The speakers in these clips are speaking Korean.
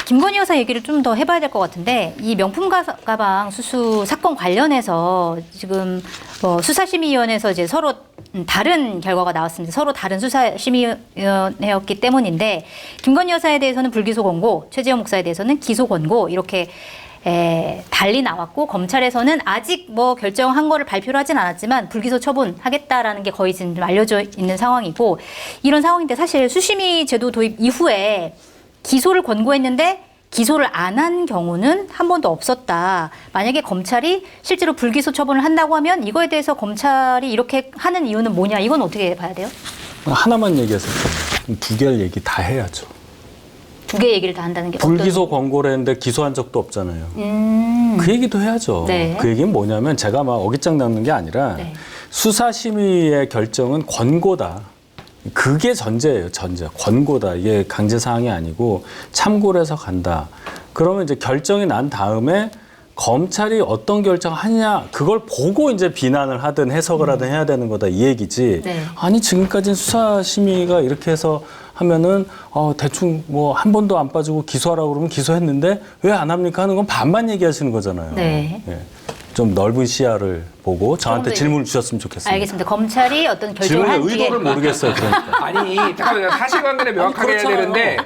김건희 여사 얘기를 좀 더 해봐야 될 것 같은데 이 명품 가방 수수 사건 관련해서 지금 수사심의위원회에서 이제 서로 다른 결과가 나왔습니다. 서로 다른 수사심의위원회였기 때문인데 김건희 여사에 대해서는 불기소 권고, 최재형 목사에 대해서는 기소 권고 이렇게 달리 나왔고 검찰에서는 아직 뭐 결정한 거를 발표를 하진 않았지만 불기소 처분하겠다라는 게 거의 지금 알려져 있는 상황이고 이런 상황인데 사실 수심위 제도 도입 이후에 기소를 권고했는데 기소를 안 한 경우는 한 번도 없었다. 만약에 검찰이 실제로 불기소 처분을 한다고 하면 이거에 대해서 검찰이 이렇게 하는 이유는 뭐냐? 이건 어떻게 봐야 돼요? 하나만 얘기해서 두 개를 얘기 다 해야죠. 두 개 얘기를 다 한다는 게 불기소 권고를 했는데 기소한 적도 없잖아요. 그 얘기도 해야죠. 네. 그 얘기는 뭐냐면 제가 막 어깃장 낚는 게 아니라 네. 수사심의의 결정은 권고다. 그게 전제예요. 전제. 권고다. 이게 강제사항이 아니고 참고를 해서 간다. 그러면 이제 결정이 난 다음에 검찰이 어떤 결정을 하냐 그걸 보고 이제 비난을 하든 해석을 하든 해야 되는 거다 이 얘기지. 네. 아니 지금까지는 수사심의가 이렇게 해서 하면은 대충 뭐 한 번도 안 빠지고 기소하라고 그러면 기소했는데 왜 안 합니까 하는 건 반만 얘기하시는 거잖아요. 네. 예. 좀 넓은 시야를 보고 저한테 질문을 주셨으면 좋겠습니다. 알겠습니다. 검찰이 어떤 결정을 질문의 한 뒤에 의도를 모르겠어요. 그러니까. 아니, 잠깐만요. 사실관계를 명확하게 해야 그렇잖아요. 되는데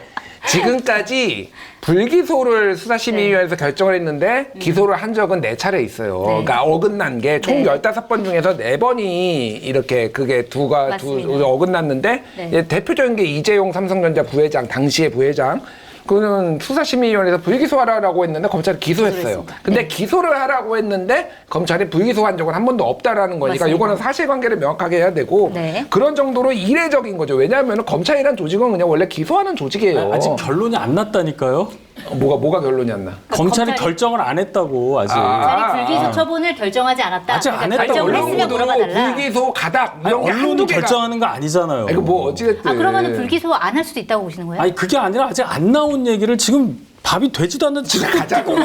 지금까지 불기소를 수사심의위원회에서 결정을 했는데 기소를 한 적은 4차례 있어요. 네. 그러니까 어긋난 게 총 네. 15번 중에서 4번이 이렇게 그게 맞습니다. 어긋났는데 네. 이제 대표적인 게 이재용 삼성전자 부회장, 당시의 부회장. 그는 수사심의위원회에서 불기소하라고 했는데 검찰이 기소했어요. 기소했습니다. 근데 네. 기소를 하라고 했는데 검찰이 불기소한 적은 한 번도 없다라는 거니까 맞습니다. 이거는 사실관계를 명확하게 해야 되고 네. 그런 정도로 이례적인 거죠. 왜냐하면 검찰이란 조직은 그냥 원래 기소하는 조직이에요. 아직 결론이 안 났다니까요. 뭐가 결론이 안 나? 검찰이 검찰이- 결정을 안 했다고 아직. 검찰이 불기소 처분을 결정하지 않았다. 아직 안 했다고. 결정을 했으면 언론도 물어봐달라. 불기소 가닥 이런 게 언론이 한두 개가 결정하는 거 아니잖아요. 이거 뭐 어찌됐든 그러면은 불기소 안 할 수도 있다고 보시는 거예요? 아니 그게 아니라 아직 안 나온 얘기를 지금 밥이 되지도 않는 집에 가자고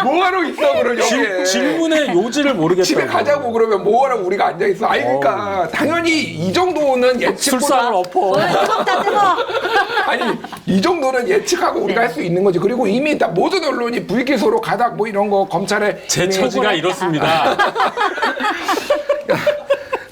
뭐하러 있어 그러냐 질문의 요지를 모르겠다고. 집에 가자고 그러면 뭐하러 우리가 앉아있어 아니 그러니까 당연히 이 정도는 술상을 예측보다 엎어. 뜨겁다 뜨거. 아니 이 정도는 예측하고 우리가 할 수 있는 거지 그리고 이미 다 모든 언론이 불기소로 가닥 뭐 이런 거 검찰에 제 이미 처지가 이렇습니다.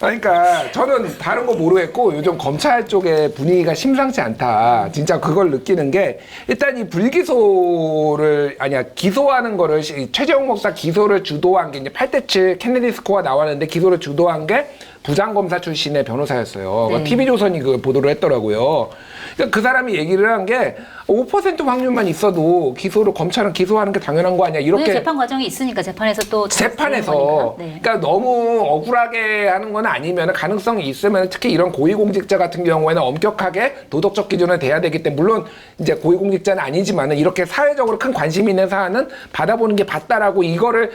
그러니까 저는 다른 거 모르겠고 요즘 검찰 쪽의 분위기가 심상치 않다. 진짜 그걸 느끼는 게 일단 이 불기소를 기소하는 거를 최재형 목사 기소를 주도한 게 이제 8대7 케네디 스코어 나왔는데 기소를 주도한 게 부장검사 출신의 변호사였어요. 네. TV조선이 그 보도를 했더라고요. 그러니까 그 사람이 얘기를 한 게 5% 확률만 있어도 검찰은 기소하는 게 당연한 거 아니야. 이렇게 재판 과정이 있으니까 재판에서 또 재판에서 네. 그러니까 너무 억울하게 하는 건 아니면 가능성이 있으면 특히 이런 고위공직자 같은 경우에는 엄격하게 도덕적 기준을 돼야 되기 때문에 물론 이제 고위공직자는 아니지만은 이렇게 사회적으로 큰 관심 있는 사안은 받아보는 게 맞다라고 이거를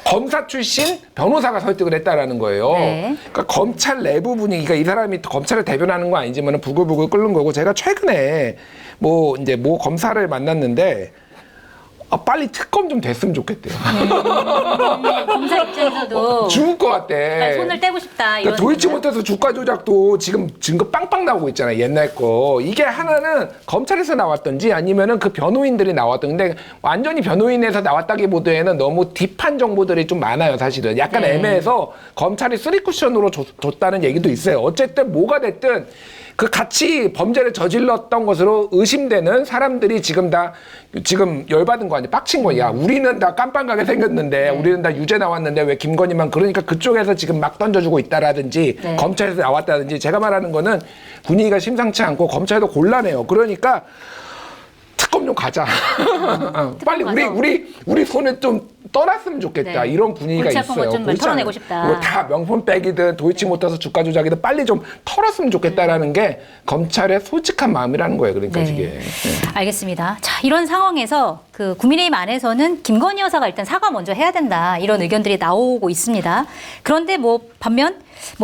검사 출신 변호사가 설득을 했다라는 거예요. 네. 그러니까 검찰 내부 분위기가 이 사람이 검찰을 대변하는 거 아니지만 부글부글 끓는 거고 제가 최근에 뭐 검사를 만났는데 빨리 특검 좀 됐으면 좋겠대요. 검사 입장에서도 죽을 것 같대. 손을 떼고 싶다. 이런 도이치모터스 주가 조작도 지금 증거 빵빵 나오고 있잖아요. 옛날 거. 이게 하나는 검찰에서 나왔던지 아니면은 그 변호인들이 나왔던데 완전히 변호인에서 나왔다기보다는 너무 딥한 정보들이 좀 많아요. 사실은. 약간 네. 애매해서 검찰이 쓰리쿠션으로 줬다는 얘기도 있어요. 어쨌든 뭐가 됐든 그 같이 범죄를 저질렀던 것으로 의심되는 사람들이 지금 열받은 거 아니야? 빡친 거야. 우리는 다 깜빵하게 생겼는데, 우리는 다 유죄 나왔는데 왜 김건희만 그러니까 그쪽에서 지금 막 던져주고 있다라든지, 네. 검찰에서 나왔다든지, 제가 말하는 거는 분위기가 심상치 않고 검찰도 곤란해요. 그러니까 특검 좀 가자. 빨리 우리 손에 좀 떠났으면 좋겠다. 네. 이런 분위기가 골치 아픈 있어요. 것좀 골치 털어내고 아픈 싶다. 뭐 다 명품백이든 도이치모터스 주가 조작이든 빨리 좀 털었으면 좋겠다라는 게 검찰의 솔직한 마음이라는 거예요. 그러니까 네. 이게. 알겠습니다. 자, 이런 상황에서 그 국민의힘 안에서는 김건희 여사가 일단 사과 먼저 해야 된다. 이런 의견들이 나오고 있습니다. 그런데 반면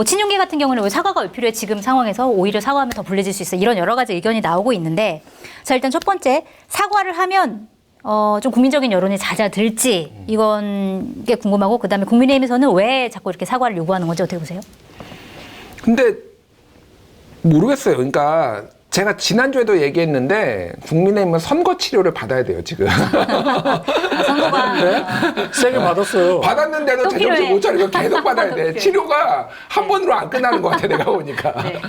친윤계 같은 경우는 왜 사과가 왜 필요해? 지금 상황에서 오히려 사과하면 더 불리해질 수 있어. 이런 여러 가지 의견이 나오고 있는데 자, 일단 첫 번째 사과를 하면 좀 국민적인 여론이 잦아들지 이건 게 궁금하고 그다음에 국민의힘에서는 왜 자꾸 이렇게 사과를 요구하는 건지 어떻게 보세요? 근데 모르겠어요. 그러니까 제가 지난주에도 얘기했는데 국민의힘은 선거 치료를 받아야 돼요 지금. 선거가 세게 받았어요. 받았는데도 또 제정신 필요해. 못 차리고 계속 받아야 돼. 치료가 한 번으로 안 끝나는 것 같아 내가 보니까. 네.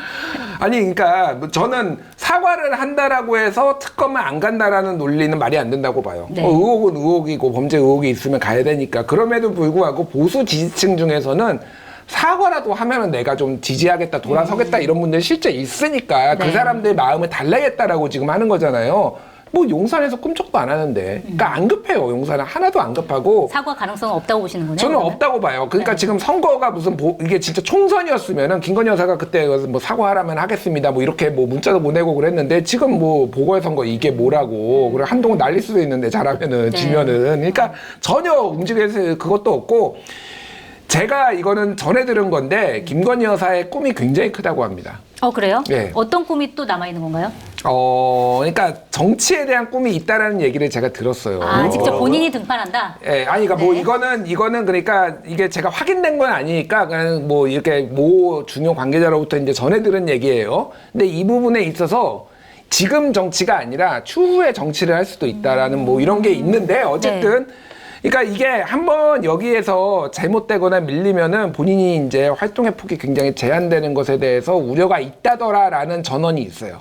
아니 그러니까 저는 사과를 한다라고 해서 특검을 안 간다라는 논리는 말이 안 된다고 봐요. 네. 의혹은 의혹이고 범죄 의혹이 있으면 가야 되니까. 그럼에도 불구하고 보수 지지층 중에서는 사과라도 하면은 내가 좀 지지하겠다, 돌아서겠다 이런 분들 실제 있으니까 네. 그 사람들 마음을 달래겠다라고 지금 하는 거잖아요. 뭐 용산에서 꿈쩍도 안 하는데, 그러니까 안 급해요. 용산은 하나도 안 급하고. 사과 가능성은 없다고 보시는 거네요. 저는 그러면? 없다고 봐요. 그러니까 네. 지금 선거가 무슨 이게 진짜 총선이었으면은 김건희 여사가 그때 뭐 사과하라면 하겠습니다. 뭐 이렇게 뭐 문자도 보내고 그랬는데 지금 뭐 보궐선거 이게 뭐라고 그리고 한동안 날릴 수도 있는데 잘하면은 네. 지면은 그러니까 전혀 움직여서 그것도 없고. 제가 이거는 전해 들은 건데 김건희 여사의 꿈이 굉장히 크다고 합니다. 그래요? 네. 어떤 꿈이 또 남아 있는 건가요? 그러니까 정치에 대한 꿈이 있다라는 얘기를 제가 들었어요. 직접 본인이 등판한다. 예, 아니, 그러니까 뭐 네. 이거는 그러니까 이게 제가 확인된 건 아니니까 그냥 뭐 이렇게 모 중요 관계자로부터 이제 전해 들은 얘기예요. 근데 이 부분에 있어서 지금 정치가 아니라 추후에 정치를 할 수도 있다라는 뭐 이런 게 있는데 어쨌든 그러니까 이게 한번 여기에서 잘못되거나 밀리면은 본인이 이제 활동의 폭이 굉장히 제한되는 것에 대해서 우려가 있다더라라는 전언이 있어요.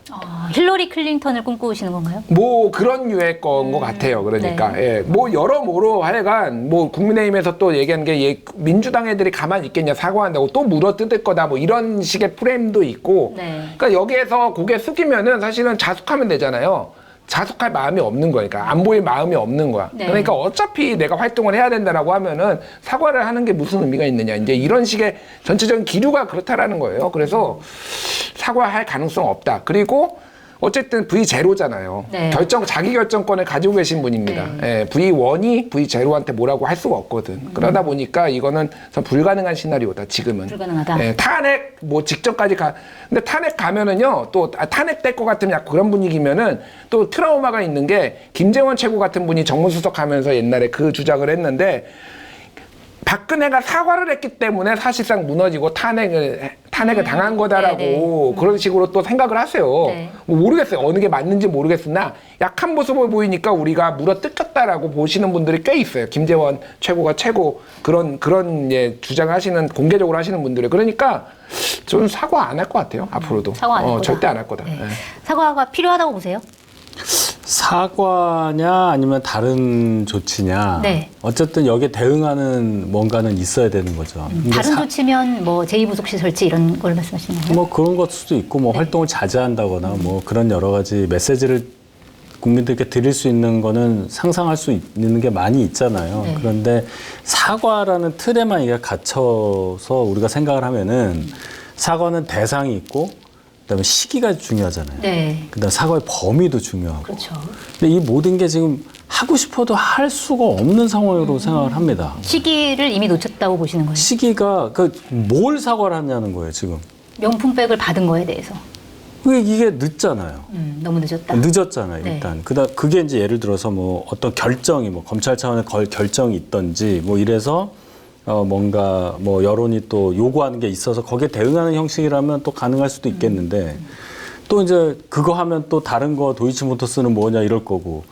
힐러리 클린턴을 꿈꾸시는 건가요? 뭐 그런 유의 건 것 같아요. 그러니까 예, 뭐 여러모로 하여간 뭐 국민의힘에서 또 얘기하는 게 민주당 애들이 가만히 있겠냐 사과한다고 또 물어뜯을 거다 뭐 이런 식의 프레임도 있고. 네. 그러니까 여기에서 고개 숙이면은 사실은 자숙하면 되잖아요. 자숙할 마음이 없는 거니까 안 보일 마음이 없는 거야. 네. 그러니까 어차피 내가 활동을 해야 된다라고 하면은 사과를 하는 게 무슨 의미가 있느냐. 이제 이런 식의 전체적인 기류가 그렇다라는 거예요. 그래서 사과할 가능성 없다. 그리고 어쨌든 V0잖아요. 네. 자기 결정권을 가지고 계신 분입니다. 예, V1이 V0한테 뭐라고 할 수가 없거든. 그러다 보니까 이거는 불가능한 시나리오다, 지금은. 불가능하다. 예, 탄핵 뭐 직전까지 근데 탄핵 가면은요, 또 탄핵 될 것 같으면 약간 그런 분위기면은 또 트라우마가 있는 게 김재원 최고 같은 분이 정무수석 하면서 옛날에 그 주장을 했는데 박근혜가 사과를 했기 때문에 사실상 무너지고 탄핵을 당한 거다라고 네네. 그런 식으로 또 생각을 하세요. 네. 뭐 모르겠어요. 어느 게 맞는지 모르겠으나 약한 모습을 보이니까 우리가 물어 뜯겼다라고 보시는 분들이 꽤 있어요. 김재원 최고가 최고 그런 예, 주장하시는 공개적으로 하시는 분들이 그러니까 저는 사과 안 할 것 같아요. 앞으로도 사과 안 할 거다. 절대 안 할 거다. 네. 예. 사과가 필요하다고 보세요? 사과냐 아니면 다른 조치냐. 네. 어쨌든 여기에 대응하는 뭔가는 있어야 되는 거죠. 근데 다른 조치면 뭐 제2부속실 설치 이런 걸 말씀하시는 거예요? 뭐 그런 것 수도 있고 뭐 활동을 자제한다거나 뭐 그런 여러 가지 메시지를 국민들께 드릴 수 있는 거는 상상할 수 있는 게 많이 있잖아요. 네. 그런데 사과라는 틀에만 이게 갇혀서 우리가 생각을 하면은 사과는 대상이 있고 그다음에 시기가 중요하잖아요. 네. 그다음 사과의 범위도 중요하고. 그렇죠. 근데 이 모든 게 지금 하고 싶어도 할 수가 없는 상황으로 생각을 합니다. 시기를 이미 놓쳤다고 보시는 거예요? 시기가 뭘 사과를 하냐는 거예요, 지금. 명품백을 받은 거에 대해서. 이게 늦잖아요. 너무 늦었다. 늦었잖아요, 네. 일단. 그게 이제 예를 들어서 뭐 어떤 결정이 뭐 검찰 차원의 결정이 있던지 뭐 이래서 뭔가 뭐 여론이 또 요구하는 게 있어서 거기에 대응하는 형식이라면 또 가능할 수도 있겠는데 또 이제 그거 하면 또 다른 거 도이치모터스는 뭐냐 이럴 거고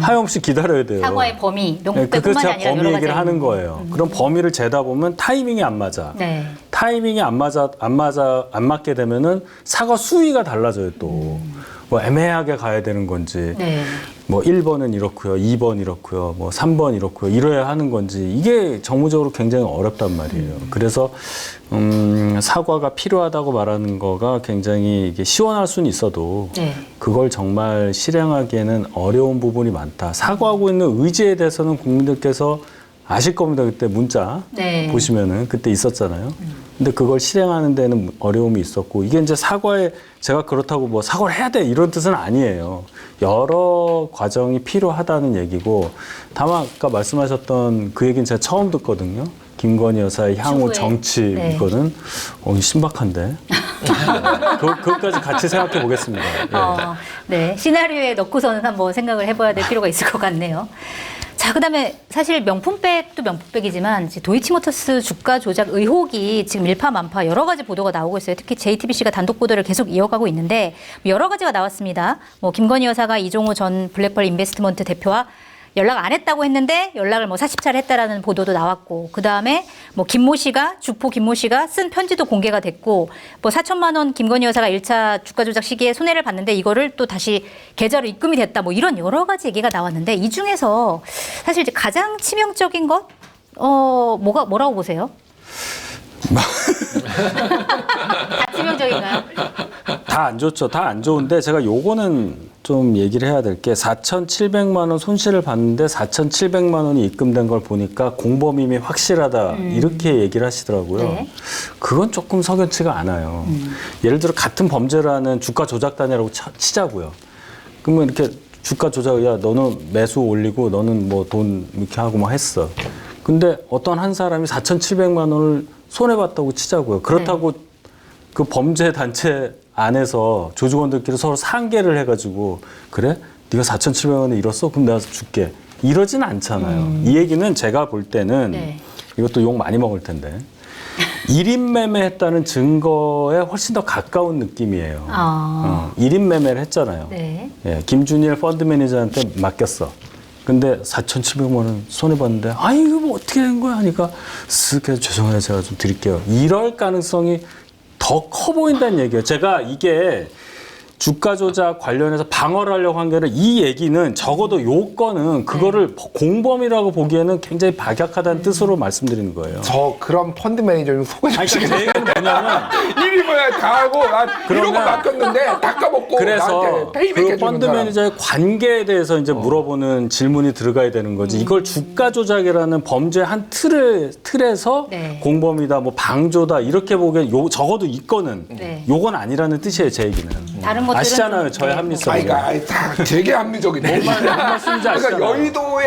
하염없이 기다려야 돼요. 사과의 범위, 그래서 명품백뿐만이 제가 아니라 범위 여러 가지 얘기를 하는 있는 거예요. 그럼 범위를 재다 보면 타이밍이 안 맞아. 네. 타이밍이 안 맞게 되면은 사과 수위가 달라져요, 또. 뭐 애매하게 가야 되는 건지. 네. 뭐 1번은 이렇고요. 2번 이렇고요. 뭐 3번 이렇고요. 이래야 하는 건지. 이게 정무적으로 굉장히 어렵단 말이에요. 그래서 사과가 필요하다고 말하는 거가 굉장히 이게 시원할 수는 있어도 네. 그걸 정말 실행하기에는 어려운 부분이 많다. 사과하고 있는 의지에 대해서는 국민들께서 아실 겁니다. 그때 문자 네. 보시면은 그때 있었잖아요. 근데 그걸 실행하는 데는 어려움이 있었고 이게 이제 제가 그렇다고 뭐 사과를 해야 돼 이런 뜻은 아니에요. 여러 과정이 필요하다는 얘기고 다만 아까 말씀하셨던 그 얘기는 제가 처음 듣거든요. 김건희 여사의 향후 추후에. 정치 네. 이거는 신박한데. 그것까지 같이 생각해 보겠습니다. 예. 네. 시나리오에 넣고서는 한번 생각을 해봐야 될 필요가 있을 것 같네요. 자, 그다음에 사실 명품백도 명품백이지만 이제 도이치모터스 주가 조작 의혹이 지금 일파만파 여러 가지 보도가 나오고 있어요. 특히 JTBC가 단독 보도를 계속 이어가고 있는데 여러 가지가 나왔습니다. 뭐 김건희 여사가 이종호 전 블랙펄 인베스트먼트 대표와 연락 안 했다고 했는데 연락을 뭐 40차례 했다라는 보도도 나왔고, 그 다음에 뭐 김모 씨가, 주포 김모 씨가 쓴 편지도 공개가 됐고, 뭐 4천만 원 김건희 여사가 1차 주가 조작 시기에 손해를 봤는데 이거를 또 다시 계좌로 입금이 됐다, 뭐 이런 여러 가지 얘기가 나왔는데 이 중에서 사실 이제 가장 치명적인 것, 뭐라고 보세요? 다 치명적인가요? 다 안 좋죠. 다 안 좋은데 제가 요거는 좀 얘기를 해야 될 게 4,700만 원 손실을 봤는데 4,700만 원이 입금된 걸 보니까 공범임이 확실하다 이렇게 얘기를 하시더라고요. 네. 그건 조금 석연치가 않아요. 예를 들어 같은 범죄라는 주가 조작단이라고 치자고요. 그러면 이렇게 주가 조작, 야 너는 매수 올리고 너는 뭐 돈 이렇게 하고 막 했어. 근데 어떤 한 사람이 4,700만 원을 손해봤다고 치자고요. 그렇다고 그 범죄 단체 안에서 조직원들끼리 서로 상계를 해가지고 그래? 네가 4,700원을 잃었어? 그럼 내가 줄게. 이러진 않잖아요. 이 얘기는 제가 볼 때는 네. 이것도 욕 많이 먹을 텐데 1인 매매했다는 증거에 훨씬 더 가까운 느낌이에요. 1인 매매를 했잖아요. 네. 예, 김준일 펀드 매니저한테 맡겼어. 근데 4,700만 원 손해봤는데 아니 이거 뭐 어떻게 된 거야 하니까 쓱 해서 죄송해요 제가 좀 드릴게요. 이럴 가능성이 더 커 보인다는 얘기예요. 제가 이게 주가 조작 관련해서 방어를 하려고 한 게 아니라 이 얘기는 적어도 요건은 그거를 공범이라고 보기에는 굉장히 박약하다는 뜻으로 말씀드리는 거예요. 저 그런 펀드 매니저 좀 소개 좀 아니, 제 시켜주세요. 얘기는 뭐냐면 일이 뭐야 다 하고 난 이런 거 그러면 맡겼는데 다 까먹고 그래서 나한테 페이백 그 해주는 펀드 사람. 매니저의 관계에 대해서 이제 물어보는 질문이 들어가야 되는 거지. 이걸 주가 조작이라는 범죄 한 틀에서 네. 공범이다, 뭐 방조다 이렇게 보기엔 적어도 이 건은 네. 요건 아니라는 뜻이에요, 제 얘기는. 다른 것들은 아시잖아요, 좀- 저의 네. 합리성. 다 되게 합리적이네. 말씀인지 그러니까 아시잖아요. 여의도에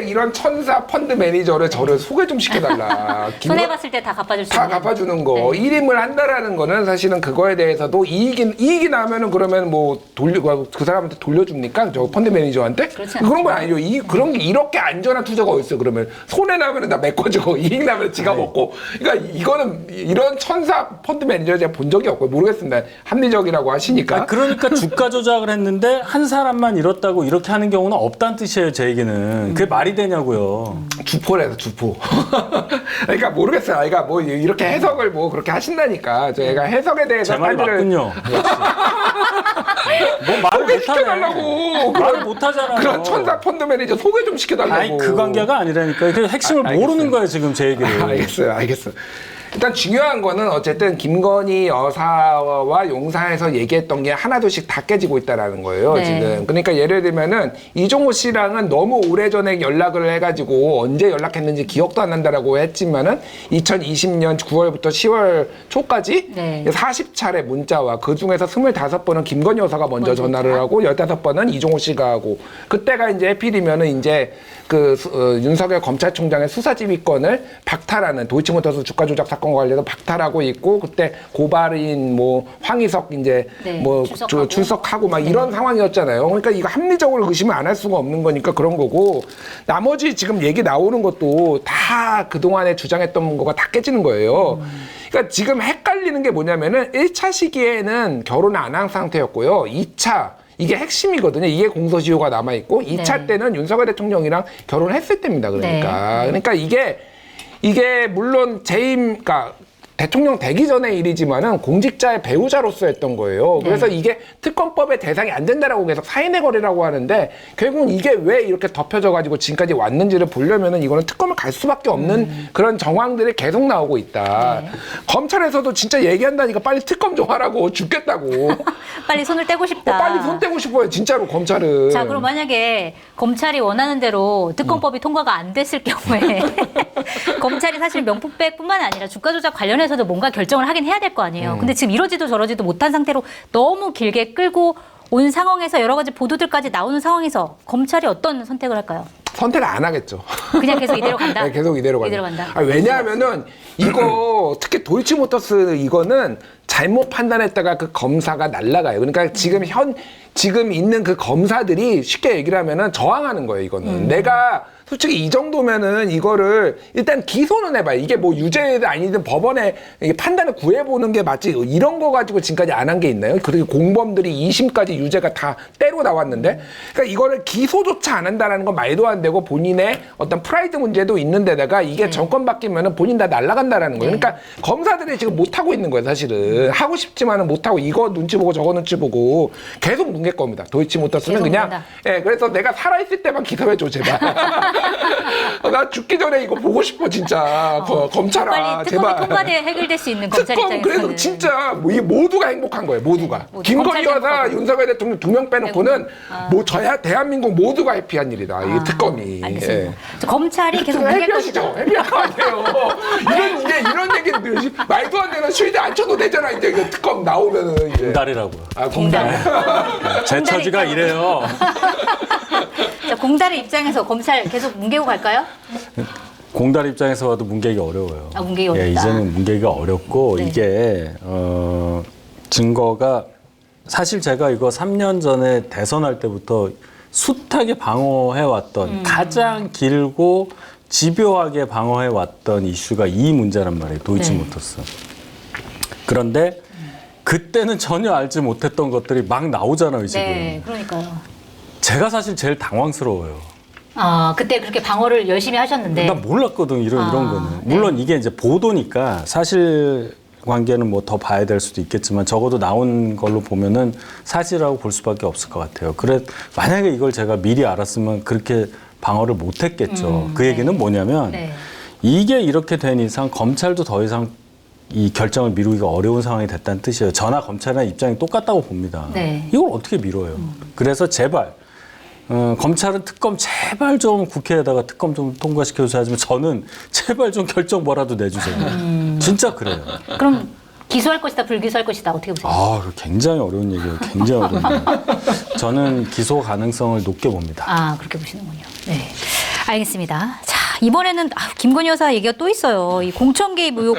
이런 천사 펀드 매니저를 저를 소개 좀 시켜달라. 손해봤을 때 다 갚아줄 수 다 있는. 갚아주는 거. 네. 일임을 한다라는 거는 사실은 그거에 대해서도 이익이 나면은 그러면 뭐 그 사람한테 돌려줍니까? 저 펀드 매니저한테? 그렇지 그런 건 아니죠. 그런 게 이렇게 안전한 투자가 어딨어. 그러면 손해 나면은 다 메꿔주고 이익 나면 지가 먹고. 그러니까 이거는 이런 천사 펀드 매니저 제가 본 적이 없고 모르겠습니다. 합리적이라고 하시니까. 그러니까 주가 조작을 했는데 한 사람만 잃었다고 이렇게 하는 경우는 없다는 뜻이에요, 제 얘기는. 그게 말이 되냐고요. 주포래서 주포. 그러니까 모르겠어요. 그러니까 뭐 이렇게 해석을 뭐 그렇게 하신다니까. 저희가 해석에 대해서 제 말 맞군요. 뭐 말을 못하네. 소개시켜달라고. 말을 못하잖아요. 그런 천사 펀드 매니저 소개 좀 시켜달라고. 아니 그 관계가 아니라니까요. 그 핵심을 알겠어요. 모르는 거예요, 지금 제 얘기를. 알겠어요. 일단 중요한 거는 어쨌든 김건희 여사와 용산에서 얘기했던 게 하나둘씩 다 깨지고 있다라는 거예요, 네. 지금. 그러니까 예를 들면은 이종호 씨랑은 너무 오래전에 연락을 해가지고 언제 연락했는지 기억도 안 난다라고 했지만은 2020년 9월부터 10월 초까지 네. 40차례 문자와 그 중에서 25번은 김건희 여사가 먼저 전화를 하고 15번은 이종호 씨가 하고 그때가 이제 해필이면은 이제 윤석열 검찰총장의 수사지휘권을 박탈하는 도이치모터스 주가 조작 사건과 관련해서 박탈하고 있고 그때 고발인 뭐 황희석 이제 네, 뭐 출석하고 막 이런 상황이었잖아요. 그러니까 이거 합리적으로 의심을 안 할 수가 없는 거니까 그런 거고 나머지 지금 얘기 나오는 것도 다 그동안에 주장했던 거가 다 깨지는 거예요. 그러니까 지금 헷갈리는 게 뭐냐면은 1차 시기에는 결혼을 안 한 상태였고요. 2차 이게 핵심이거든요. 이게 공소시효가 남아있고 2차 네. 때는 윤석열 대통령이랑 결혼을 했을 때입니다. 그러니까. 그러니까 이게 물론 그러니까 대통령 되기 전의 일이지만은 공직자의 배우자로서 했던 거예요. 그래서 이게 특검법의 대상이 안 된다라고 계속 사인의 거래라고 하는데 결국은 이게 왜 이렇게 덮여져가지고 지금까지 왔는지를 보려면은 이거는 특검을 갈 수밖에 없는 그런 정황들이 계속 나오고 있다. 검찰에서도 진짜 얘기한다니까 빨리 특검 좀 하라고 죽겠다고. 빨리 손을 떼고 싶다. 빨리 손 떼고 싶어요. 진짜로 검찰은. 자, 그럼 만약에 검찰이 원하는 대로 특검법이 통과가 안 됐을 경우에 검찰이 사실 명품백뿐만 아니라 주가 조작 관련해서도 뭔가 결정을 하긴 해야 될 거 아니에요. 근데 지금 이러지도 저러지도 못한 상태로 너무 길게 끌고 온 상황에서 여러 가지 보도들까지 나오는 상황에서 검찰이 어떤 선택을 할까요? 선택 안 하겠죠. 그냥 계속 이대로 간다. 네, 계속 이대로 간다. 이대로 간다. 왜냐하면은 이거 특히 도이치모터스 이거는 잘못 판단했다가 그 검사가 날라가요. 그러니까 지금 있는 그 검사들이 쉽게 얘기를 하면은 저항하는 거예요. 이거는 내가 솔직히 이 정도면은 이거를 일단 기소는 해봐요. 이게 뭐 유죄든 아니든 법원에 이게 판단을 구해보는 게 맞지. 이런 거 가지고 지금까지 안 한 게 있나요? 그리고 공범들이 2심까지 유죄가 다 때로 나왔는데, 그러니까 이거를 기소조차 안 한다라는 건 말도 안 되고 본인의 어떤 프라이드 문제도 있는데다가 이게 정권 바뀌면은 본인 다 날아간다라는 거예요. 그러니까 검사들이 지금 못 하고 있는 거예요. 사실은 하고 싶지만은 못 하고 이거 눈치 보고 저거 눈치 보고 계속 뭉갤 겁니다. 도이치모터스는 계속 그냥 뭉갠다. 그래서 내가 살아있을 때만 기소해줘 제발. 나 죽기 전에 이거 보고 싶어 진짜. 검찰아 빨리 특검이 제발. 통과돼 해결될 수 있는 검찰 특검 입장에서는. 그래도 진짜 뭐 이 모두가 행복한 거예요. 모두가. 모두 김건희 검찰 여사, 행복하고. 윤석열 대통령 2명 빼놓고는 뭐 저야 대한민국 모두가 해피한 일이다. 이 특검이. 알겠습니다. 저 검찰이 계속 뭉갤 해피하시죠? 것이다. 해피할 거 아니에요. 이런 얘기는 말도 안 되는 수위대 앉혀도 되잖아. 이제 그 특검 나오면은 이제. 공달이라고요. 아 공단. 제 처지가 이래요. 자, 공달의 입장에서 검찰 계속 뭉개고 갈까요? 공달 입장에서 봐도 뭉개기 어려워요. 아, 뭉개기 어렵다. 이제는 뭉개기가 어렵고 네. 이게 증거가 사실 제가 이거 3년 전에 대선할 때부터 숱하게 방어해왔던 가장 길고 집요하게 방어해왔던 이슈가 이 문제란 말이에요. 도이치모터스. 그런데 그때는 전혀 알지 못했던 것들이 막 나오잖아요. 지금. 네, 그러니까요. 제가 사실 제일 당황스러워요. 아, 그때 그렇게 방어를 열심히 하셨는데. 난 몰랐거든 이런 거는. 물론 이게 이제 보도니까 사실 관계는 뭐 더 봐야 될 수도 있겠지만 적어도 나온 걸로 보면은 사실이라고 볼 수밖에 없을 것 같아요. 그래 만약에 이걸 제가 미리 알았으면 그렇게 방어를 못했겠죠. 그 얘기는 뭐냐면 네. 이게 이렇게 된 이상 검찰도 더 이상 이 결정을 미루기가 어려운 상황이 됐다는 뜻이에요. 저나 검찰이나 입장이 똑같다고 봅니다. 네. 이걸 어떻게 미뤄요? 그래서 제발 검찰은 특검 제발 좀 국회에다가 특검 좀 통과시켜 주셔야 하지만 저는 제발 좀 결정 뭐라도 내주세요. 진짜 그래요. 그럼 기소할 것이다, 불기소할 것이다. 어떻게 보세요? 아, 굉장히 어려운 얘기예요. 굉장히 어려운 얘기. 저는 기소 가능성을 높게 봅니다. 아, 그렇게 보시는군요. 네. 알겠습니다. 자, 이번에는 김건희 여사 얘기가 또 있어요. 이 공천 개입 의혹.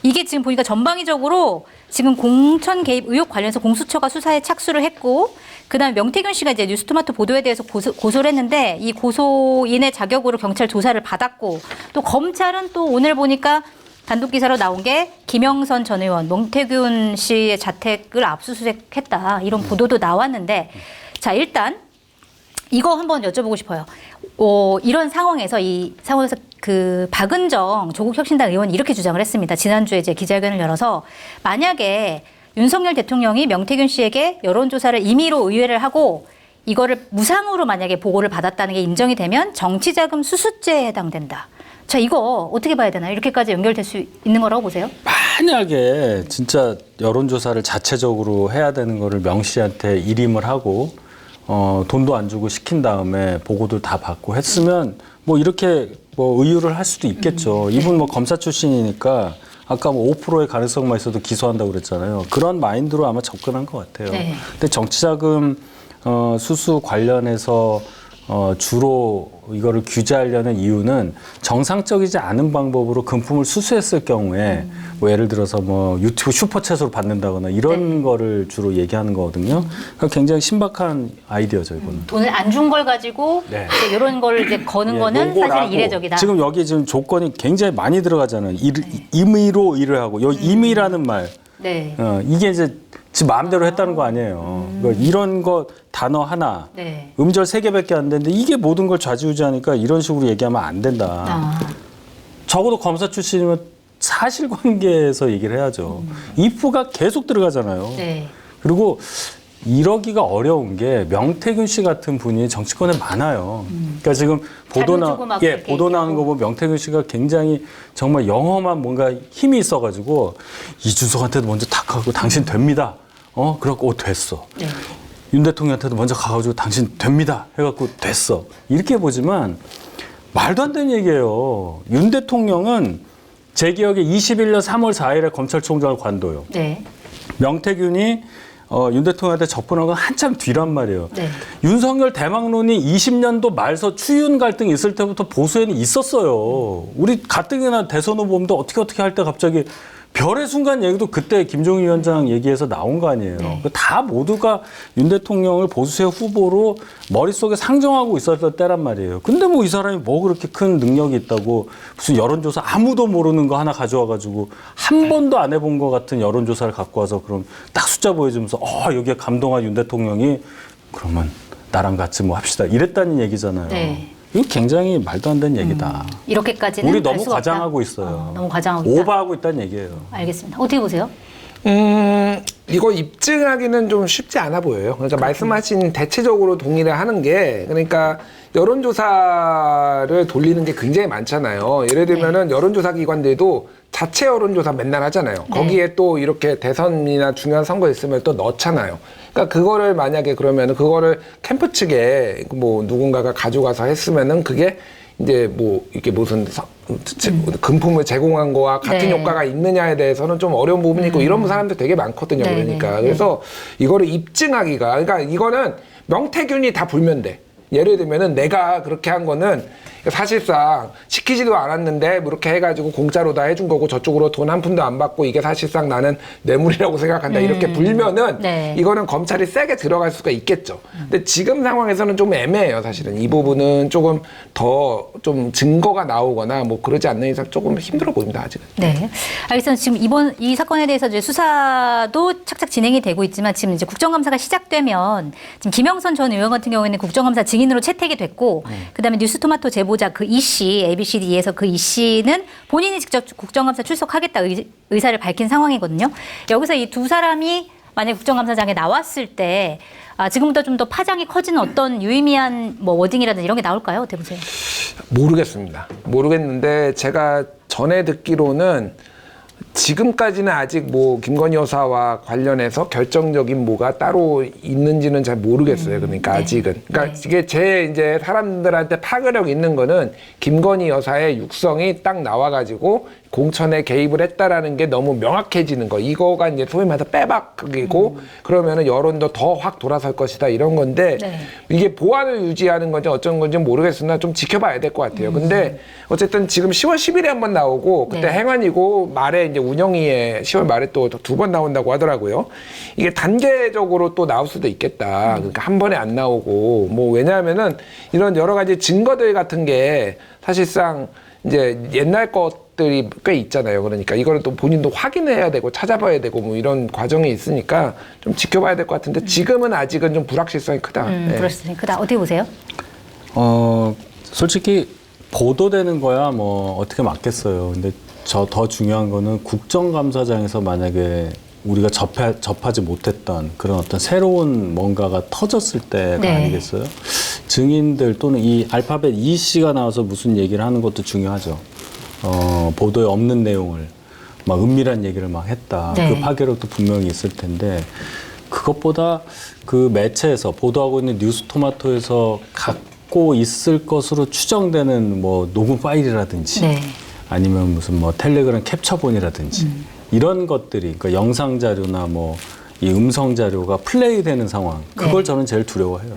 이게 지금 보니까 전방위적으로 지금 공천 개입 의혹 관련해서 공수처가 수사에 착수를 했고, 그다음에 명태균 씨가 이제 뉴스토마토 보도에 대해서 고소를 했는데 이 고소인의 자격으로 경찰 조사를 받았고, 또 검찰은 또 오늘 보니까 단독 기사로 나온 게 김영선 전 의원, 명태균 씨의 자택을 압수수색했다 이런 보도도 나왔는데, 자 일단 이거 한번 여쭤보고 싶어요. 이런 상황에서 그 박은정 조국혁신당 의원이 이렇게 주장을 했습니다. 지난주에 이제 기자회견을 열어서 만약에 윤석열 대통령이 명태균 씨에게 여론조사를 임의로 의뢰를 하고 이거를 무상으로 만약에 보고를 받았다는 게 인정이 되면 정치자금 수수죄에 해당된다. 자, 이거 어떻게 봐야 되나요? 이렇게까지 연결될 수 있는 거라고 보세요? 만약에 진짜 여론조사를 자체적으로 해야 되는 거를 명 씨한테 일임을 하고 돈도 안 주고 시킨 다음에 보고들 다 받고 했으면 뭐 이렇게 뭐 의유를 할 수도 있겠죠. 이분 뭐 검사 출신이니까 아까 뭐 5%의 가능성만 있어도 기소한다고 그랬잖아요. 그런 마인드로 아마 접근한 것 같아요. 네. 근데 정치자금 수수 관련해서 주로 이거를 규제하려는 이유는 정상적이지 않은 방법으로 금품을 수수했을 경우에 뭐 예를 들어서 뭐 유튜브 슈퍼챗으로 받는다거나 이런 거를 주로 얘기하는 거거든요. 그러니까 굉장히 신박한 아이디어죠, 이거는. 돈을 안 준 걸 가지고 네. 이제 이런 걸 이제 거는 거는 요거라고. 사실 이례적이다. 지금 여기 지금 조건이 굉장히 많이 들어가잖아요. 임의로 일을 하고 요 임의라는 말. 네. 이게 이제 지 마음대로 했다는 거 아니에요. 그러니까 이런 거 단어 하나, 네. 음절 3개밖에 안 되는데 이게 모든 걸 좌지우지하니까 이런 식으로 얘기하면 안 된다. 아, 적어도 검사 출신이면 사실관계에서 얘기를 해야죠. if가 계속 들어가잖아요. 네. 그리고 이러기가 어려운 게 명태균 씨 같은 분이 정치권에 많아요. 그러니까 지금 보도 자료 주고 막 그렇게 보도 나오는 얘기하고. 거 보면 명태균 씨가 굉장히 정말 영험한 뭔가 힘이 있어가지고 이준석한테도 먼저 탁 하고 당신 됩니다. 그래갖고 됐어. 네. 윤 대통령한테도 먼저 가가지고 당신 됩니다. 해갖고 됐어. 이렇게 보지만 말도 안 되는 얘기예요. 윤 대통령은 제 기억에 21년 3월 4일에 검찰총장을 관둬요. 네. 명태균이 윤 대통령한테 접근한 건 한참 뒤란 말이에요. 네. 윤석열 대망론이 20년도 말서 추윤 갈등이 있을 때부터 보수에는 있었어요. 우리 가뜩이나 대선 후보인데 어떻게 할 때 갑자기 별의 순간 얘기도 그때 김종인 위원장 얘기에서 나온 거 아니에요. 네. 다 모두가 윤 대통령을 보수의 후보로 머릿속에 상정하고 있었던 때란 말이에요. 근데 뭐 이 사람이 뭐 그렇게 큰 능력이 있다고 무슨 여론조사 아무도 모르는 거 하나 가져와가지고 한 번도 안 해본 것 같은 여론조사를 갖고 와서 그럼 딱 숫자 보여주면서 여기에 감동한 윤 대통령이 그러면 나랑 같이 뭐 합시다 이랬다는 얘기잖아요. 네. 이거 굉장히 말도 안 되는 얘기다. 이렇게까지는 우리 갈 너무 수가 과장하고 없다. 있어요. 너무 과장하고 있다. 오버하고 있다는 얘기예요. 알겠습니다. 어떻게 보세요? 이거 입증하기는 좀 쉽지 않아 보여요. 그러니까 말씀하신 대체적으로 동의를 하는 게 그러니까 여론조사를 돌리는 게 굉장히 많잖아요. 예를 들면은 여론조사 기관들도 자체 여론조사 맨날 하잖아요. 거기에 또 이렇게 대선이나 중요한 선거 있으면 또 넣잖아요. 그러니까 그거를 만약에 그러면은 그거를 캠프 측에 뭐 누군가가 가져가서 했으면은 그게 이제 뭐 이렇게 무슨 금품을 제공한 거와 같은 네. 효과가 있느냐에 대해서는 좀 어려운 부분이 있고 이런 사람들 되게 많거든요. 네, 그러니까 네, 그래서 이거를 입증하기가 그러니까 이거는 명태균이 다 불면 돼. 예를 들면은 내가 그렇게 한 거는 사실상 시키지도 않았는데 뭐 이렇게 해가지고 공짜로 다 해준 거고 저쪽으로 돈 한 푼도 안 받고 이게 사실상 나는 뇌물이라고 생각한다 이렇게 불면은 네. 이거는 검찰이 세게 들어갈 수가 있겠죠. 근데 지금 상황에서는 좀 애매해요. 사실은 이 부분은 조금 더 좀 증거가 나오거나 뭐 그러지 않는 이상 조금 힘들어 보입니다. 아직은. 네. 알겠습니다. 지금 이번 이 사건에 대해서 이제 수사도 착착 진행이 되고 있지만 지금 이제 국정감사가 시작되면 지금 김영선 전 의원 같은 경우에는 국정감사 증인으로 채택이 됐고 그다음에 뉴스토마토 제보자 그 이 씨, ABCD에서 그 이 씨는 본인이 직접 국정감사 출석하겠다 의사를 밝힌 상황이거든요. 여기서 이 두 사람이 만약 국정감사장에 나왔을 때 지금보다 좀 더 파장이 커지는 어떤 유의미한 뭐 워딩이라든지 이런 게 나올까요? 어떻게 보세요? 모르겠습니다. 모르겠는데 제가 전에 듣기로는 지금까지는 아직 뭐 김건희 여사와 관련해서 결정적인 뭐가 따로 있는지는 잘 모르겠어요. 그러니까 아직은. 그러니까 이게 제 이제 사람들한테 파괴력 있는 거는 김건희 여사의 육성이 딱 나와가지고 공천에 개입을 했다라는 게 너무 명확해지는 거. 이거가 이제 소위 말해서 빼박이고 그러면은 여론도 더 확 돌아설 것이다 이런 건데 네. 이게 보안을 유지하는 건지 어쩐 건지 모르겠으나 좀 지켜봐야 될 것 같아요. 근데 어쨌든 지금 10월 10일에 한번 나오고 그때 네. 행안이고 말에 이제 운영위에 10월 말에 또 두 번 나온다고 하더라고요. 이게 단계적으로 또 나올 수도 있겠다. 그러니까 한 번에 안 나오고 뭐 왜냐하면은 이런 여러 가지 증거들 같은 게 사실상 이제 옛날 것들이 꽤 있잖아요. 그러니까 이거를 또 본인도 확인해야 되고 찾아봐야 되고 뭐 이런 과정이 있으니까 좀 지켜봐야 될 것 같은데 지금은 아직은 좀 불확실성이 크다. 네. 불확실성이 크다. 어떻게 보세요? 솔직히 보도되는 거야 뭐 어떻게 맞겠어요. 근데 더 중요한 거는 국정감사장에서 만약에 우리가 접하지 못했던 그런 어떤 새로운 뭔가가 터졌을 때가 네. 아니겠어요? 증인들 또는 이 알파벳 이 씨가 나와서 무슨 얘기를 하는 것도 중요하죠. 보도에 없는 내용을 막 은밀한 얘기를 막 했다. 네. 그 파괴력도 분명히 있을 텐데 그것보다 그 매체에서 보도하고 있는 뉴스토마토에서 갖고 있을 것으로 추정되는 뭐 녹음 파일이라든지 네. 아니면 무슨 뭐 텔레그램 캡처본이라든지 이런 것들이 그러니까 영상 자료나 뭐 이 음성 자료가 플레이되는 상황 그걸 네. 저는 제일 두려워해요.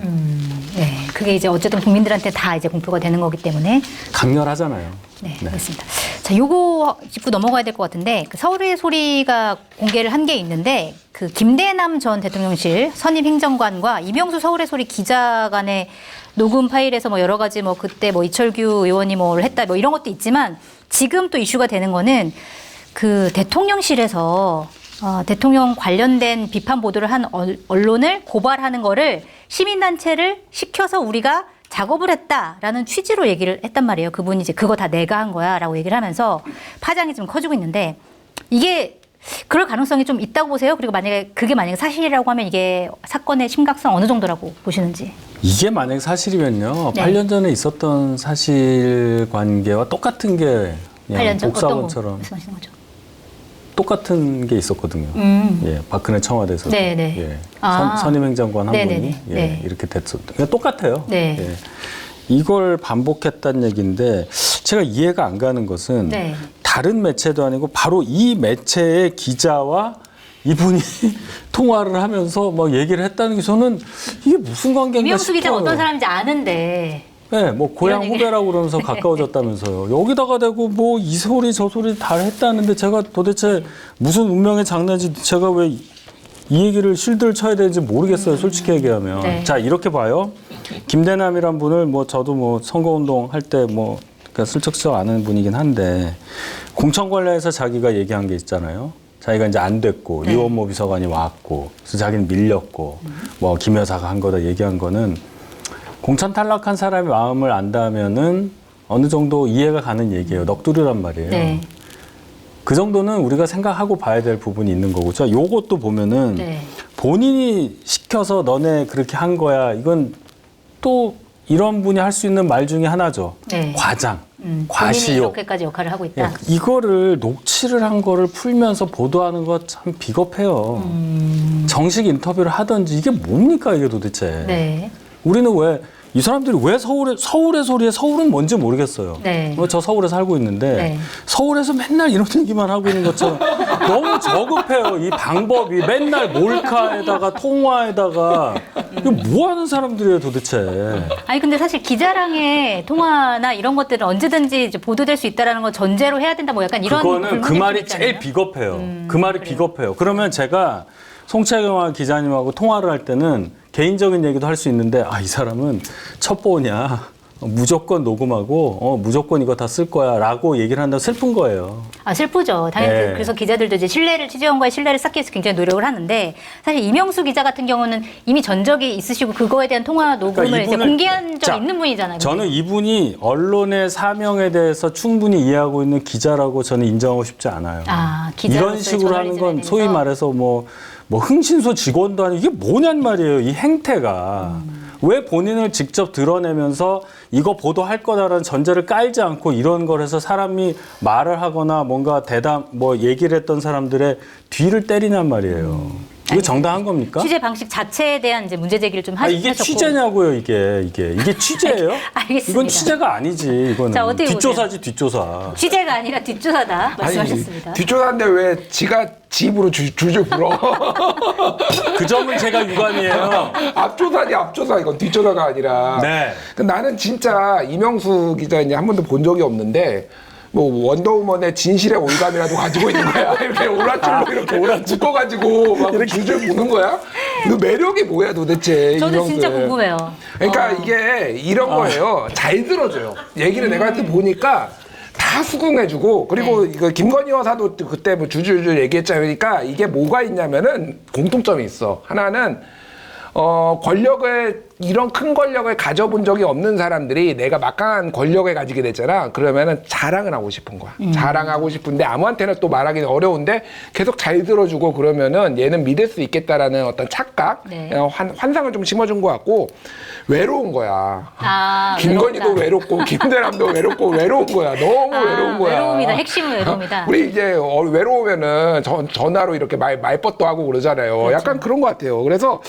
네. 그게 이제 어쨌든 국민들한테 다 이제 공표가 되는 거기 때문에 강렬하잖아요. 네, 알겠습니다. 자, 요거 짚고 넘어가야 될 것 같은데 그 서울의 소리가 공개를 한 게 있는데 그 김대남 전 대통령실 선임 행정관과 이명수 서울의 소리 기자 간의 녹음 파일에서 뭐 여러 가지 뭐 그때 뭐 이철규 의원이 뭘 했다 뭐 이런 것도 있지만 지금 또 이슈가 되는 거는 그 대통령실에서 대통령 관련된 비판 보도를 한 언론을 고발하는 거를 시민단체를 시켜서 우리가 작업을 했다라는 취지로 얘기를 했단 말이에요. 그분이 이제 그거 다 내가 한 거야 라고 얘기를 하면서 파장이 좀 커지고 있는데 이게 그럴 가능성이 좀 있다고 보세요? 그리고 그게 만약에 사실이라고 하면 이게 사건의 심각성 어느 정도라고 보시는지. 이게 만약에 사실이면요. 네. 8년 전에 있었던 사실관계와 똑같은 게 8년 전 어떤 거 복사본처럼 말씀하시는 거죠? 똑같은 게 있었거든요. 예, 박근혜 청와대에서 네네. 예, 아. 선임행정관 한 네네네. 분이 예, 네. 이렇게 됐었던. 그냥 똑같아요. 네. 예. 이걸 반복했다는 얘기인데 제가 이해가 안 가는 것은 네. 다른 매체도 아니고 바로 이 매체의 기자와 이분이 통화를 하면서 막 얘기를 했다는 게 저는 이게 무슨 관계인가 이명수 기자 싶어요. 어떤 사람인지 아는데. 네, 뭐 고향 이런 얘기. 후배라고 그러면서 가까워졌다면서요. 여기다가 대고 뭐 이 소리 저 소리 다 했다는데 제가 도대체 무슨 운명의 장난인지 제가 왜 이 얘기를 실드를 쳐야 되는지 모르겠어요. 솔직히 얘기하면. 네. 자, 이렇게 봐요. 김대남이란 분을 뭐 저도 뭐 선거운동 할 때 뭐 슬쩍슬쩍 아는 분이긴 한데 공천 관련해서 자기가 얘기한 게 있잖아요. 자기가 이제 안 됐고 네. 이원모 비서관이 왔고 그래서 자기는 밀렸고 뭐 김 여사가 한 거다 얘기한 거는 공천 탈락한 사람의 마음을 안다면은 어느 정도 이해가 가는 얘기예요. 넋두리란 말이에요. 네. 그 정도는 우리가 생각하고 봐야 될 부분이 있는 거고. 자, 요것도 보면은 네. 본인이 시켜서 너네 그렇게 한 거야. 이건 또 이런 분이 할 수 있는 말 중에 하나죠. 네. 과장, 본인이 과시욕. 이렇게까지 역할을 하고 있다. 예, 이거를 녹취를 한 거를 풀면서 보도하는 거 참 비겁해요. 정식 인터뷰를 하든지 이게 뭡니까 이게 도대체. 네. 우리는 왜 이 사람들이 왜 서울의 소리에 서울은 뭔지 모르겠어요. 네. 저 서울에 살고 있는데 네. 서울에서 맨날 이런 얘기만 하고 있는 것처럼 너무 저급해요. 이 방법이 맨날 몰카에다가 통화에다가 이거 뭐 하는 사람들이에요 도대체. 아니 근데 사실 기자랑의 통화나 이런 것들은 언제든지 이제 보도될 수 있다라는 거 전제로 해야 된다 뭐 약간 이런 그거는 그 불문이 말이 좀 있잖아요. 제일 비겁해요. 그 말이 비겁해요. 그러면 제가 송채경화 기자님하고 통화를 할 때는 개인적인 얘기도 할 수 있는데 이 사람은 첩보냐 무조건 녹음하고 무조건 이거 다 쓸 거야 라고 얘기를 한다고 슬픈 거예요. 슬프죠. 당연히 네. 그래서 기자들도 이제 취재원과의 신뢰를 쌓기 위해서 굉장히 노력을 하는데 사실 이명수 기자 같은 경우는 이미 전적이 있으시고 그거에 대한 통화 녹음을 그러니까 이제 이분을- 공개한 적이 자, 있는 분이잖아요. 저는 이분이 언론의 사명에 대해서 충분히 이해하고 있는 기자라고 저는 인정하고 싶지 않아요. 기자로서의 이런 식으로 하는 저널리즘에 건 대해서. 소위 말해서 뭐 흥신소 직원도 아니고 이게 뭐냔 말이에요. 이 행태가. 왜 본인을 직접 드러내면서 이거 보도할 거다라는 전제를 깔지 않고 이런 걸 해서 사람이 말을 하거나 뭔가 얘기를 했던 사람들의 뒤를 때리냔 말이에요. 이거 정당한 겁니까? 취재 방식 자체에 대한 이제 문제 제기를 좀 이게 하셨고. 취재냐고요, 이게 취재예요? 알겠습니다. 이건 취재가 아니지, 이거는. 자, 어떻게 뒷조사지, 뒷조사. 취재가 아니라 뒷조사다 말씀하셨습니다. 뒷조사인데 왜 지가 지 입으로 줄줄 불어? 그 점은 제가 유감이에요. 앞조사지 앞조사 이건 뒷조사가 아니라. 네. 나는 진짜 이명수 기자 이제 한 번도 본 적이 없는데 뭐 원더우먼의 진실의 올감이라도 가지고 있는 거야. 이렇게 오랏줄로 이렇게 묶어가지고 막 줄줄 보는 거야. 너 매력이 뭐야 도대체? 저도 이명수. 진짜 궁금해요. 그러니까 이게 이런 거예요. 잘 들어줘요. 얘기를 내가 그때 보니까 다 수긍해주고 그리고 이거 김건희 여사도 그때 뭐 줄줄줄 얘기했잖아요. 그러니까 이게 뭐가 있냐면은 공통점이 있어. 하나는 권력을 이런 큰 권력을 가져본 적이 없는 사람들이 내가 막강한 권력을 가지게 됐잖아. 그러면은 자랑을 하고 싶은 거야. 자랑하고 싶은데 아무한테나 또 말하기 어려운데 계속 잘 들어주고 그러면은 얘는 믿을 수 있겠다라는 어떤 착각, 네. 환상을 좀 심어준 것 같고 외로운 거야. 김건희도 외롭다. 외롭고 김대남도 외롭고 외로운 거야. 너무 외로운 거야. 외로움이다. 핵심은 외로움이다. 우리 이제 외로우면은 전화로 이렇게 말벗도 하고 그러잖아요. 그렇죠. 약간 그런 것 같아요. 그래서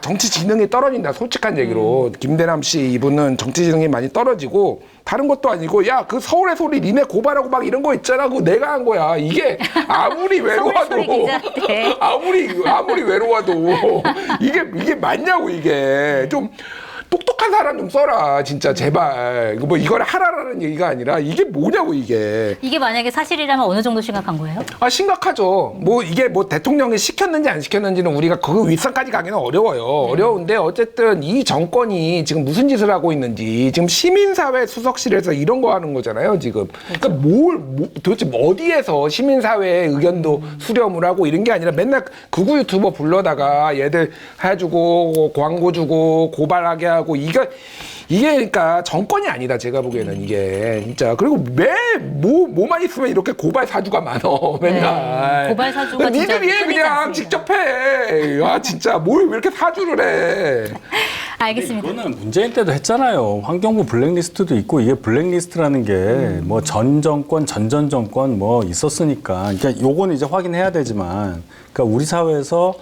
정치 지능이 떨어진다. 솔직한 얘기로 김대남 씨 이분은 정치 지능이 많이 떨어지고 다른 것도 아니고 야 그 서울의 소리 니네 고발하고 막 이런 거 있잖아. 그거 내가 한 거야. 이게 아무리 외로워도 서울의 소리 기자한테. 아무리 외로워도 이게 맞냐고 이게 좀. 똑똑한 사람 좀 써라 진짜 제발 뭐 이걸 하라라는 얘기가 아니라 이게 뭐냐고 이게 만약에 사실이라면 어느 정도 심각한 거예요? 심각하죠. 뭐 이게 뭐 대통령이 시켰는지 안 시켰는지는 우리가 그 윗선까지 가기는 어려워요. 어려운데 어쨌든 이 정권이 지금 무슨 짓을 하고 있는지 지금 시민사회 수석실에서 이런 거 하는 거잖아요 지금. 그러니까 도대체 어디에서 시민사회의 의견도 수렴을 하고 이런 게 아니라 맨날 극우 유튜버 불러다가 얘들 해주고 광고 주고 고발하게 하고 이게 그러니까 정권이 아니다 제가 보기에는 이게 진짜. 그리고 뭐만 있으면 이렇게 고발 사주가 많어 맨날. 네, 고발 사주가 진짜 니들이 해 끊이지 그냥 않습니다. 직접 해. 진짜 뭘 왜 이렇게 사주를 해. 알겠습니다. 이거는 문재인 때도 했잖아요. 환경부 블랙리스트도 있고 이게 블랙리스트라는 게 뭐 전 정권, 전전 정권 뭐 있었으니까. 그러니까 요거는 이제 확인해야 되지만, 그러니까 우리 사회에서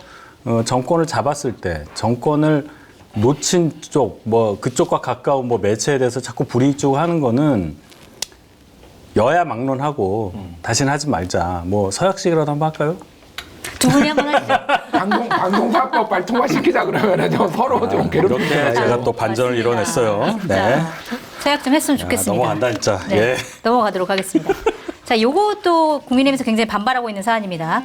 정권을 잡았을 때 정권을 놓친 쪽, 뭐 그쪽과 가까운 뭐 매체에 대해서 자꾸 불이익 주고 하는 거는 여야 막론하고 다시는 하지 말자. 뭐 서약식이라도 한번 할까요? 두 분이 한번 하시죠. 방송사법 빨리 통과시키자 그러면 좀 서로 좀 괴롭히지 이렇게 말고. 제가 또 반전을 맞습니다. 이뤄냈어요. 네. 자, 서약 좀 했으면 야, 좋겠습니다. 넘어간다 진짜. 네, 예. 넘어가도록 하겠습니다. 자, 요것도 국민의힘에서 굉장히 반발하고 있는 사안입니다.